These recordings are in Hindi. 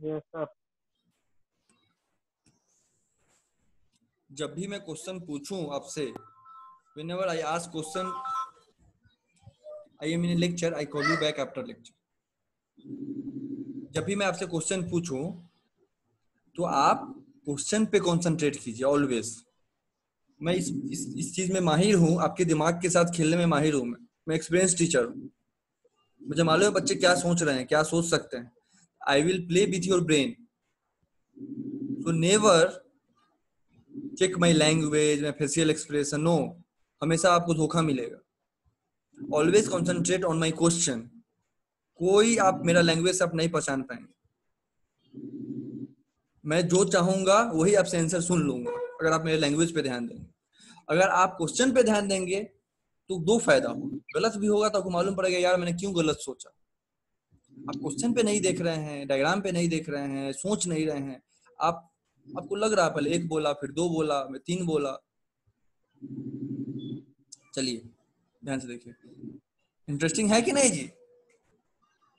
Yes sir. जब भी मैं क्वेश्चन पूछूं आपसे, whenever I ask question, I am in a lecture, I call you back after lecture. जब भी मैं आपसे क्वेश्चन पूछूं तो आप क्वेश्चन पे कंसंट्रेट कीजिए ऑलवेज। मैं इस चीज में माहिर हूं, आपके दिमाग के साथ खेलने में माहिर हूं। मैं एक्सपीरियंस टीचर हूं, मुझे मालूम है बच्चे क्या सोच रहे हैं, क्या सोच सकते हैं। I will play with your brain, so never check my language, my facial expression, no, हमेशा आपको धोखा मिलेगा। Always concentrate on my question. कोई आप मेरा लैंग्वेज से आप नहीं पहचान पाएंगे। मैं जो चाहूंगा वही आपसे आंसर सुन लूंगा अगर आप मेरे लैंग्वेज पे ध्यान देंगे। अगर आप क्वेश्चन पे ध्यान देंगे तो दो फायदा होगा, गलत भी होगा तो आपको मालूम पड़ेगा यार मैंने क्यों गलत सोचा। आप क्वेश्चन पे नहीं देख रहे हैं, डायग्राम पे नहीं देख रहे हैं, सोच नहीं रहे हैं, आपको लग रहा है पहले एक बोला, फिर दो बोला, मैं तीन बोला। चलिए ध्यान से देखिए, इंटरेस्टिंग है कि नहीं जी?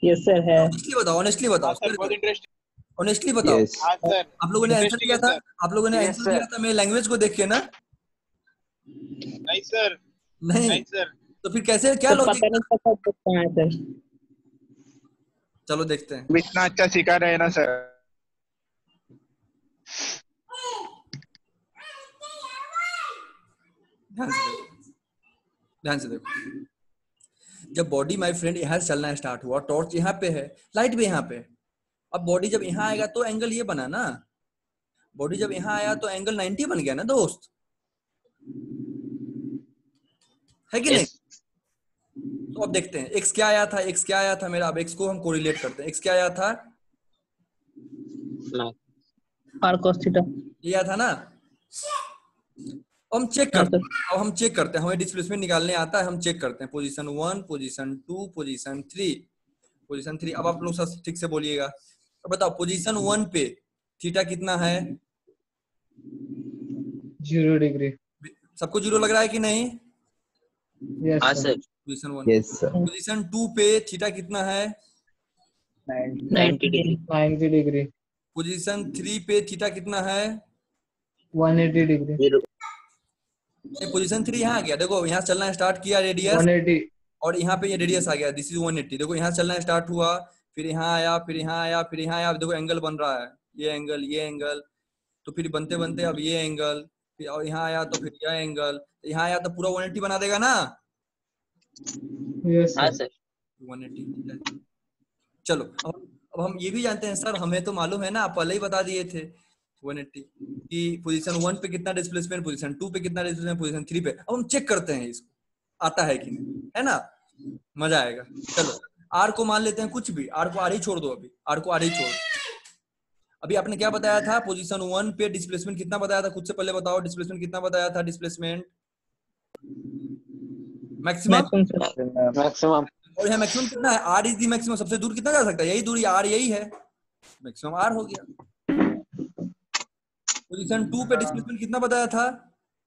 यस सर है। ऑनेस्टली बताओ, ऑनेस्टली बताओ सर बहुत इंटरेस्टिंग। ऑनेस्टली बताओ। हाँ सर, आप लोगों ने आंसर इंटरेस्टिंग दिया है था, सर। आप लोगों ने आंसर दिया था मेरे लैंग्वेज को देख के ना? नहीं सर, नहीं नहीं सर। तो फिर कैसे, क्या तो लॉजिक? पता नहीं पता कहाँ है सर। चलो देखते हैं। अब इतना अच्छा सिखा रहे हैं ना सर। ध्यान से देखो, ध्यान से देखो। जब बॉडी माय फ्रेंड यहाँ से चलना स्टार्ट हुआ, टॉर्च यहाँ पे है, लाइट भी यहाँ पे है। अब बॉडी जब यहाँ आएगा तो एंगल ये बना ना, बॉडी जब यहाँ आया तो एंगल 90 बन गया ना दोस्त, है कि नहीं? तो अब देखते हैं एक्स क्या आया था, एक्स क्या आया था मेरा। अब एक्स को हम कोरिलेट करते हैं। एक्स क्या आया था? और cos थीटा। ये आया था ना। हम चेक हाँ करते सर। हैं, अब हम चेक करते हैं, हमें डिस्प्लेसमेंट निकालने आता है। हम चेक करते हैं पोजीशन 1, पोजीशन 2, पोजीशन 3, पोजीशन 3। अब आप लोग सब ठीक से बोलिएगा। अब बताओ पोजीशन 1 पे थीटा कितना है? 0 डिग्री। सबको जीरो लग रहा है कि नहीं? Yes sir. Position 1। Yes sir. Position 2 पे थीटा कितना है? 90 डिग्री। पोजीशन 3 पे थीटा कितना है? 180 डिग्री। पोजीशन 3 यहाँ आ गया, देखो यहाँ चलना स्टार्ट किया रेडियस, 180। और यहाँ पे ये रेडियस आ गया, दिस इज 180। देखो यहाँ चलना स्टार्ट हुआ, फिर यहाँ आया, फिर यहाँ आया, फिर यहाँ आया। देखो एंगल बन रहा है, ये एंगल, ये एंगल, तो फिर बनते बनते अब ये एंगल, फिर और यहाँ आया तो फिर यह एंगल, यहाँ आया तो पूरा 180 बना देगा ना? Yes sir. 180। चलो अब हम ये भी जानते हैं सर, हमें तो मालूम है ना, आप पहले ही बता दिए थे 180 कि पोजीशन 1 पे कितना डिस्प्लेसमेंट, पोजीशन 2 पे कितना डिस्प्लेसमेंट, पोजीशन 3 पे। अब हम चेक करते हैं इसको आता है कि नहीं, है ना? मजा आएगा। चलो आर को मान लेते हैं कुछ भी, आर को आर ही छोड़ दो, अभी आर को आर ही छोड़ दो। अभी आपने क्या बताया था? पोजीशन 1 पे डिस्प्लेसमेंट कितना बताया था? खुद से पहले बताओ, डिस्प्लेसमेंट कितना बताया था? Displacement maximum, maximum. और यहाँ मैक्सिमम कितना है? R is the maximum. सबसे दूर कितना जा सकता है? यही दूरी आर, यही है मैक्सिमम, आर हो गया। पोजीशन 2 पे डिस्प्लेसमेंट कितना बताया था?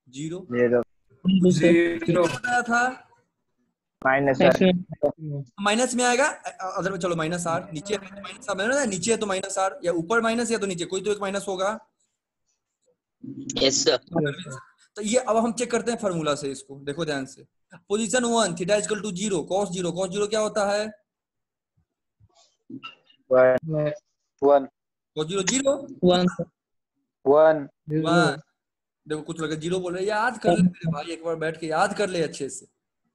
0 बताया था। माइनस में आएगा, अदर चलो माइनस आर, नीचे है तो माइनस आर, नीचे है तो माइनस आर, या ऊपर माइनस या तो नीचे, कोई तो एक माइनस होगा। Yes sir. तो ये अब हम चेक करते हैं फार्मूला से इसको, देखो ध्यान से। Position 1 theta equal to 0 cos 0, cos 0 क्या होता है? 1 cos 0 0 1 1। देखो कुछ लगे जीरो बोल रहे, याद कर ले मेरे भाई, एक बार बैठ के याद कर ले अच्छे से।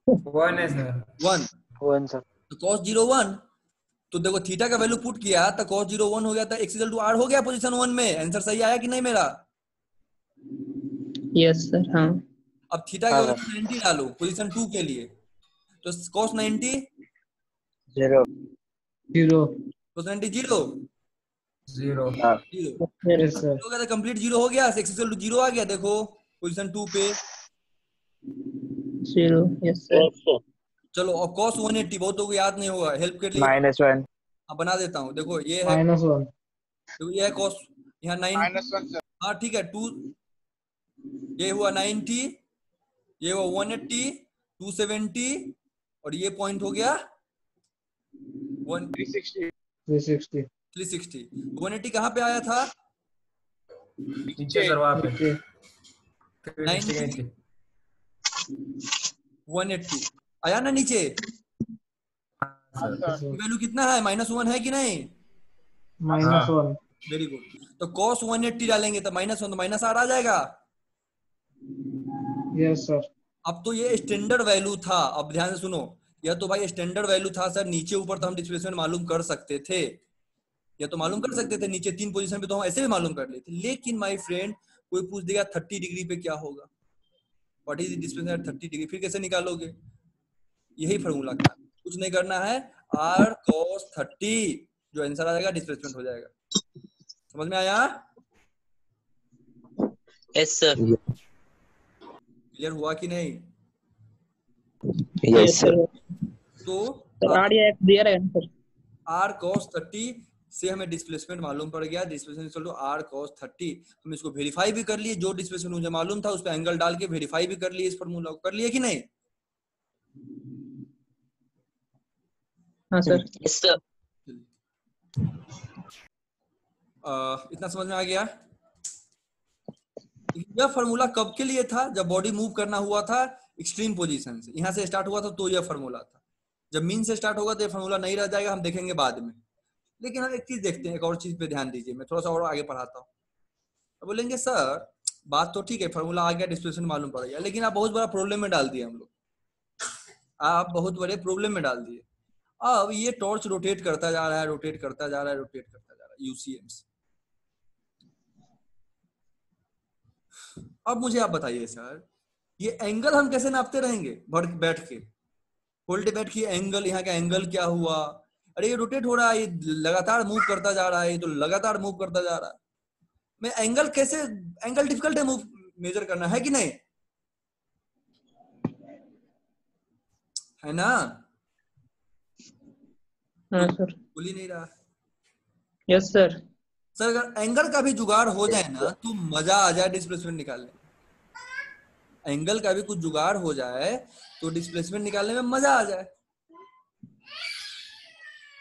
1 है सर। 1 1 सर। तो cos 0 1, तो देखो थीटा का वैल्यू पुट किया तो cos 0 1 हो गया था, x इक्वल टू r हो गया पोजीशन 1 में। आंसर सही आया कि नहीं मेरा? Yes sir. हाँ। अब थीटा का वैल्यू 90 डालो पोजीशन 2 के लिए, तो cos 90 0 cos 90 0 0। 0 yes sir. हो गया, कंप्लीट 0 हो गया, x इक्वल टू 0 आ गया। देखो पोजीशन 2 पे 0। Yes sir. चलो अब cos 180 बहुत लोगों को याद नहीं होगा, हेल्प के लिए -1 अब बना देता हूँ। देखो ये है -1। तो ये है cos, यहाँ 9, -1 सर। हाँ ठीक है 2, ये हुआ 90, ये हुआ 180, 270, और ये पॉइंट हो गया 360। 360। 360। 180 कहाँ पे आया था? नीचे सर वहाँ पे नीचे 360 के नीचे 180 आया ना नीचे? हाँ सर वैल्यू कितना है? -1 है कि नहीं? -1 वेरी गुड। तो cos 180 डालेंगे तो -1 तो -8 आ जाएगा। यस सर अब तो ये स्टैंडर्ड वैल्यू था। अब ध्यान से सुनो, यह तो भाई स्टैंडर्ड वैल्यू था सर। नीचे ऊपर तो हम डिस्प्लेसमेंट मालूम कर सकते थे, या तो मालूम कर सकते थे नीचे 3 पोजीशन पे तो हम ऐसे भी मालूम कर लेते। लेकिन माय फ्रेंड कोई पूछ देगा 30 डिग्री पे क्या होगा, what is displacement eight 30 degree, फिर कैसे निकालोगे? यही फॉर्मूला का कुछ नहीं करना है, r cos 30 जो आंसर आ जाएगा डिस्प्लेसमेंट हो जाएगा। समझ में आया? Yes sir. क्लियर हुआ कि नहीं? Yes sir. तो आर या एक्स दिया रहेगा सर। r cos 30 से हमें डिस्प्लेसमेंट मालूम पड़ गया। Displacement equal to r cos 30। हम इसको वेरीफाई भी कर लिए, जो डिस्प्लेसमेंट मुझे मालूम था उस पे एंगल डाल के वेरीफाई भी कर लिए। इस फार्मूला को कर लिए कि नहीं? हाँ सर। Yes sir. इतना समझ में आ गया? यह फार्मूला कब के लिए था? जब बॉडी मूव करना हुआ था एक्सट्रीम पोजीशन से, यहां से स्टार्ट हुआ था तो यह फार्मूला था। जब मीन से स्टार्ट होगा तो यह फार्मूला नहीं रह जाएगा, हम देखेंगे बाद में। लेकिन हम एक चीज देखते हैं, एक और चीज पे ध्यान दीजिए, मैं थोड़ा सा और आगे पढ़ाता हूँ। तो बोलेंगे सर बात तो ठीक है, फार्मूला आ गया, डिस्प्लेसमेंट मालूम पड़ गया, लेकिन आप बहुत बड़ा प्रॉब्लम में डाल दिए हम लोग। आप बहुत बड़े प्रॉब्लम में डाल दिए। अब ये टॉर्च रोटेट करता जा रहा है, रोटेट करता जा रहा है, रोटेट करता जा रहा है यूसीएम से। अब मुझे आप बताइए सर, ये एंगल हम कैसे नापते रहेंगे? बैठ के होल्ड बैठ के एंगल, यहाँ का एंगल क्या हुआ? अरे ये रोटेट हो रहा है, ये लगातार मूव करता जा रहा है, ये तो लगातार मूव करता जा रहा है। मैं एंगल कैसे, एंगल डिफिकल्ट है मूव मेजर करना, है कि नहीं? है ना? हाँ सर। बोल ही नहीं रहा। Yes sir. सर अगर एंगल का भी जुगाड़ हो जाए ना तो मजा आ जाए डिस्प्लेसमेंट निकालने। एंगल का भी कुछ जुगाड़ हो जाए तो डिस्प्लेसमेंट निकालने में मजा आ जाए।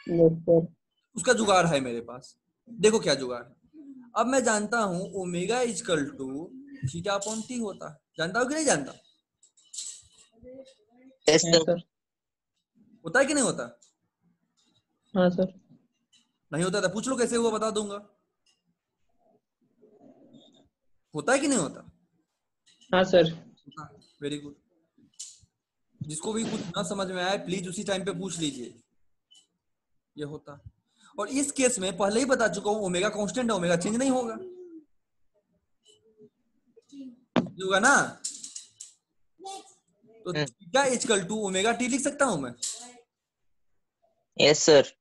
Yes sir. उसका जुगाड़ है मेरे पास। देखो क्या जुगाड़ है। अब मैं जानता हूं omega equal to theta upon t होता है। जानता हूं कि नहीं जानता? यस हाँ सर। सर। होता है कि नहीं होता? हाँ सर। नहीं होता तो पूछ लो कैसे हुआ, बता दूंगा। होता है कि नहीं होता? हाँ सर। Very good. जिसको भी कुछ ना समझ में आए प्लीज उसी टाइम पे पूछ लीजिए। ये होता। और इस केस में पहले ही बता चुका हूं ओमेगा कांस्टेंट है, ओमेगा चेंज नहीं होगा, होगा ना? तो theta equal to omega t लिख सकता हूं मैं। Yes sir.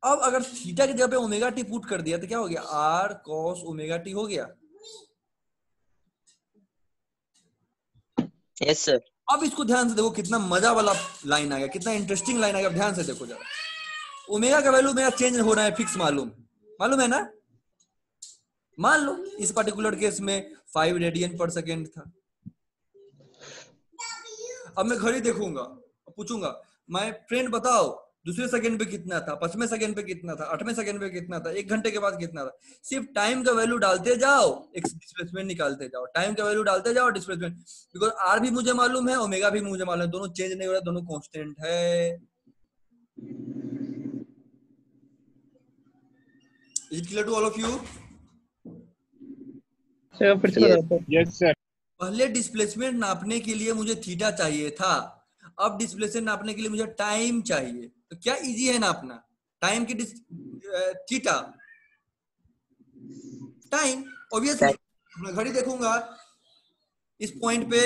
अब अगर थीटा की जगह पे ओमेगा टी पुट कर दिया तो क्या हो गया? आर कॉस ओमेगा टी हो गया। Yes sir. अब इसको ध्यान से देखो, कितना मजा वाला लाइन आ गया, कितना इंटरेस्टिंग लाइन आ गया। ध्यान से देखो जरा, ओमेगा का वैल्यू मेरा चेंज हो रहा है, फिक्स मालूम है ना? मान लो इस पर्टिकुलर केस में 5 रेडियन पर सेकेंड था। अब मैं घड़ी देखूंगा, पूछूंगा माय फ्रेंड बताओ दूसरे सेकंड पे कितना था, 5वें सेकंड पे कितना था, 8वें सेकंड पे कितना था, 1 घंटे के बाद कितना था। सिर्फ टाइम का वैल्यू डालते जाओ, एक डिस्प्लेसमेंट निकालते जाओ, टाइम का वैल्यू डालते जाओ, डिस्प्लेसमेंट। बिकॉज आर भी मुझे मालूम है, ओमेगा भी मुझे मालूम है, दोनों चेंज नहीं हो रहा, दोनों कांस्टेंट है। Is it clear to all of you? Sir फिर से बताओ सर। Yes sir. पहले डिस्प्लेसमेंट नापने के लिए मुझे थीटा चाहिए था, अब डिस्प्लेसमेंट नापने के लिए मुझे टाइम चाहिए। तो क्या इजी है नापना? टाइम की थीटा, टाइम ऑब्वियसली। मैं घड़ी देखूंगा, इस पॉइंट पे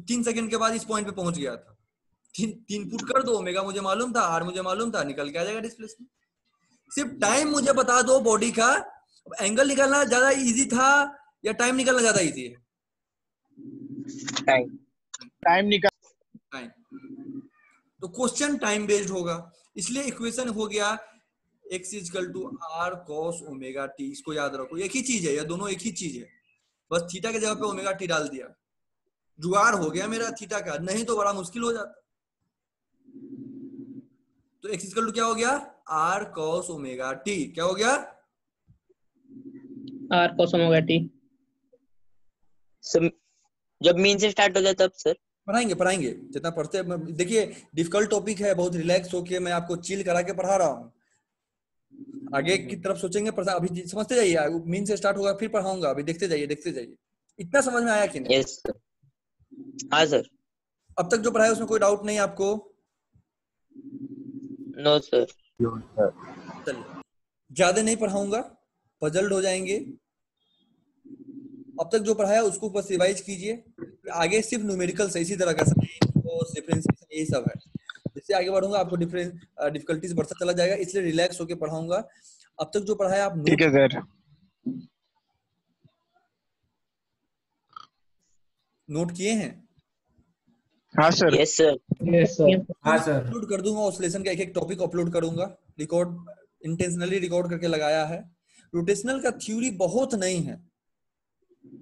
3 सेकंड के बाद इस पॉइंट पे पहुंच गया था। 3 पुट कर दो, ओमेगा मुझे मालूम था, आर मुझे मालूम था, निकल के आ जाएगा डिस्प्लेसमेंट। सिर्फ टाइम मुझे बता दो बॉडी का। एंगल निकालना ज्यादा इजी था या टाइम निकालना ज्यादा इजी है? टाइम निकाल। टाइम। तो क्वेश्चन टाइम बेस्ड होगा, इसलिए इक्वेशन हो गया x equal to r cos omega t. इसको याद रखो, एक ही चीज है, ये दोनों एक ही चीज है, बस थीटा के जगह पे ओमेगा टी डाल दिया। जुगाड़ हो गया मेरा थीटा का, नहीं तो बड़ा मुश्किल हो जाता। तो x इक्वल टू क्या हो गया, r cos ओमेगा t। क्या हो गया, R cos omega t। Sir जब मीन से स्टार्ट हो जाए तब सर। पढ़ाएंगे जितना पढ़ते हैं। देखिए डिफिकल्ट टॉपिक है, बहुत रिलैक्स होके मैं आपको चिल करा के पढ़ा रहा हूँ। आगे की तरफ सोचेंगे, अभी समझते जाइए, मीन से स्टार्ट होगा फिर पढ़ाऊंगा, अभी देखते जाइए। इतना समझ में आया कि नहीं? Yes sir. हाँ सर। अब तक जो पढ़ाया उसमें कोई डाउट नहीं आपको? No sir. चलिए ज्यादा नहीं पढ़ाऊंगा, पजल्ड हो जाएंगे। अब तक जो पढ़ाया उसको बस रिवाइज कीजिए। आगे सिर्फ न्यूमेरिकल्स है, इसी तरह का डिफरेंशिएशन यही सब है। जिससे आगे बढ़ूंगा आपको डिफिकल्टीज बढ़ता चला जाएगा, इसलिए रिलैक्स होकर पढ़ाऊंगा। अब तक जो पढ़ाया आप ठीक है सर। नोट किए हैं? हाँ sir. Yes sir. Yes sir. हाँ सर। अपलोड कर दूंगा, उस लेसन का एक टॉपिक अपलोड करूंगा। रिकॉर्ड इंटेंशनली रिकॉर्ड करके लगाया है। रोटेशनल का थ्योरी बहुत नहीं है,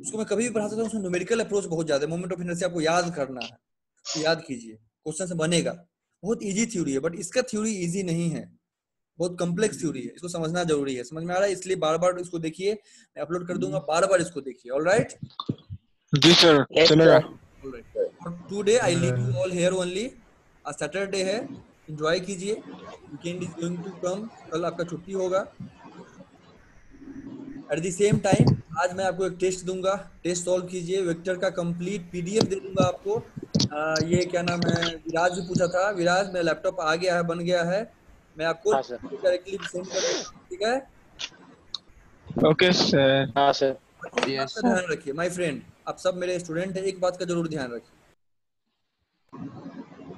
उसको मैं कभी भी पढ़ा सकता हूँ। उसमें न्यूमेरिकल अप्रोच बहुत ज्यादा है। मोमेंट ऑफ इनर्शिया आपको याद करना है, तो याद कीजिए, क्वेश्चन से बनेगा। बहुत इजी थ्योरी है, बट इसका थ्योरी इजी नहीं है, बहुत कॉम्प्लेक्स थ्योरी है। इसको समझना जरूरी है। समझ में आ रहा है? इसलिए बार बार इसको देखिए, मैं अपलोड कर दूंगा, बार बार इसको देखिए। ऑलराइट जी सर, चलेगा। Today I leave you all here only. आज सैटरडे है, एंजॉय कीजिए। Weekend is going to come. कल आपका छुट्टी होगा। एट द सेम टाइम आज मैं आपको एक टेस्ट दूंगा, टेस्ट सॉल्व कीजिए। वेक्टर का कंप्लीट पीडीएफ दे दूंगा आपको। ये क्या नाम है, विराज भी पूछा था। विराज मेरा लैपटॉप आ गया है, बन गया है, मैं आपको डायरेक्टली सेंड कर दूंगा। ठीक है? Okay sir. हाँ सर। एक बात का ध्यान रखिए माय फ्रेंड, आप सब मेरे स्टूडेंट हैं, एक बात का जरूर ध्यान रखिए।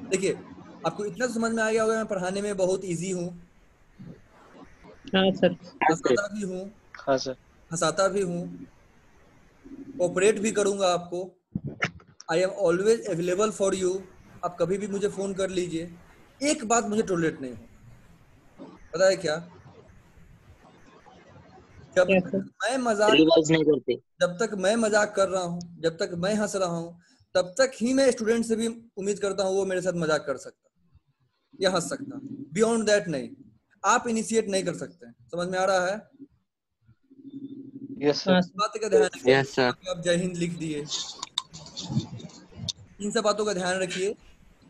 देखिए आपको इतना समझ में आ गया होगा, मैं पढ़ाने में बहुत इजी हूँ, हाँ सर। हंसाता भी हूँ, हाँ सर। हंसाता भी हूँ, कोऑपरेट भी करूंगा आपको। I am always available for you. आप कभी भी मुझे फोन कर लीजिए। एक बात मुझे टॉलरेट नहीं हो, पता है क्या? जब क्या तक सर? मैं मजाक रिवाइज नहीं करते। जब तक मैं मजाक कर रहा हूँ, जब तक मैं हंस रहा हूँ, तब तक ही मैं स्टूडेंट से भी उम्मीद करता हूँ वो मेरे साथ मजाक कर सकता या हंस सकता। बियॉन्ड दैट नहीं। आप इनिशिएट नहीं कर सकते। समझ में आ रहा है? यस हाँ सर। सर। बात का ध्यान रखिए। Yes, sir. आप जय हिंद लिख दिए, इन सब बातों का ध्यान रखिए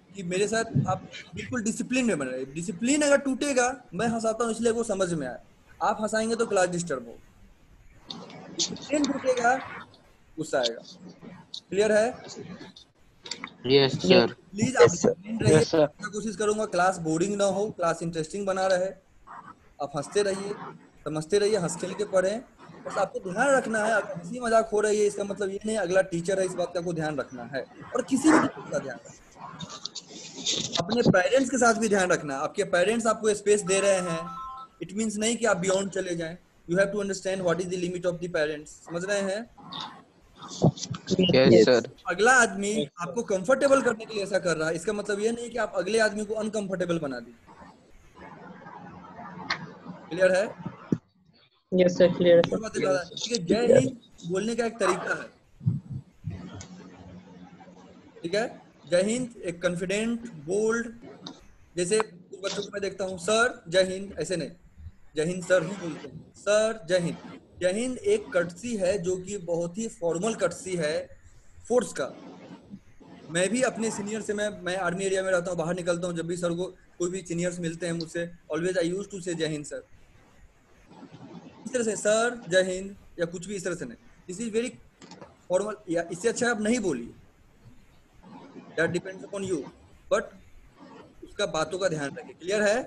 कि मेरे साथ आप बिल्कुल डिसिप्लिन में बने रहिए। डिसिप्लिन अगर टूटेगा, मैं हंसाता हूँ इसलिए वो समझ में आए, आप हंसाएंगे तो क्लास डिस्टर्ब हो। डिसिप्लिन टूटेगा, गुस्सा आएगा। क्लियर है? Yes sir. प्लीज आप डिसिप्लिन रहिए। मैं कोशिश करूंगा क्लास बोरिंग ना हो, क्लास इंटरेस्टिंग बना रहे। आप हंसते रहिए, समझते रहिए, हंस खेल के पढ़ें। बस आपको ध्यान रखना है, अगर हंसी मजाक हो रही है इसका मतलब ये नहीं अगला टीचर है, इस बात का आपको ध्यान रखना है। और किसी भी टीचर का ध्यान रखना, अपने पेरेंट्स के साथ भी ध्यान रखना। आपके पेरेंट्स आपको स्पेस दे रहे हैं, इट मीन्स नहीं कि आप बियॉन्ड चले जाएं। You have to understand what is the limit of the parents. समझ रहे हैं? Yes sir. अगला आदमी आपको कंफर्टेबल करने के लिए ऐसा कर रहा है, इसका मतलब ये नहीं कि आप अगले आदमी को अनकंफर्टेबल बना दीजिए। क्लियर है? यस सर, क्लियर है और सर। बातें ठीक है। जय हिंद बोलने का एक तरीका है, ठीक है? जय हिंद एक कॉन्फिडेंट, बोल्ड, जैसे कुछ बच्चों को मैं देखता हूँ, सर जय हिंद, ऐसे नहीं, जय हिंद सर ही बोलते हैं, सर जय हिंद। जय हिंद एक कटसी है जो कि बहुत ही फॉर्मल कटसी है, फोर्स का। मैं भी अपने सीनियर से, मैं आर्मी एरिया में रहता हूँ, बाहर निकलता हूँ, जब भी सर को कोई भी सीनियर्स मिलते हैं मुझसे, ऑलवेज आई यूज टू से जय हिंद सर। इस तरह से सर जय हिंद या कुछ भी इस तरह से नहीं, दिस इज वेरी फॉर्मल। या इससे अच्छा आप नहीं बोलिए, that depends upon you, but उसका बातों का ध्यान रखिए। क्लियर है?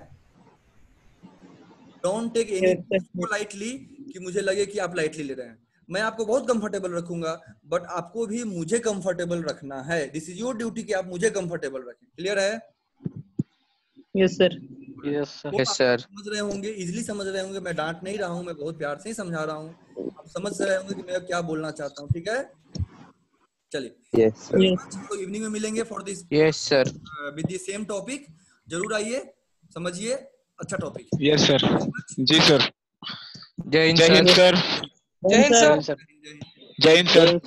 डोंट टेक एनी लाइटली कि मुझे लगे कि आप लाइटली ले रहे हैं। मैं आपको बहुत कंफर्टेबल रखूंगा, बट आपको भी मुझे कंफर्टेबल रखना है। दिस इज योर ड्यूटी कि आप मुझे कंफर्टेबल रखें। क्लियर है? Yes sir. Yes sir. Yes sir. समझ रहे होंगे, इजीली समझ रहे होंगे, मैं डांट नहीं रहा हूँ, मैं बहुत प्यार से ही समझा रहा हूँ। आप समझ रहे होंगे कि मैं क्या बोलना चाहता हूँ। ठीक है? चलिए, यस सर। तो इवनिंग में मिलेंगे for this yes sir. With the same topic. जरूर आइए, समझिए, अच्छा टॉपिक। Yes sir. जी सर। जय हिंद जय हिंद सर। सर। जय हिंद सर। जय हिंद सर।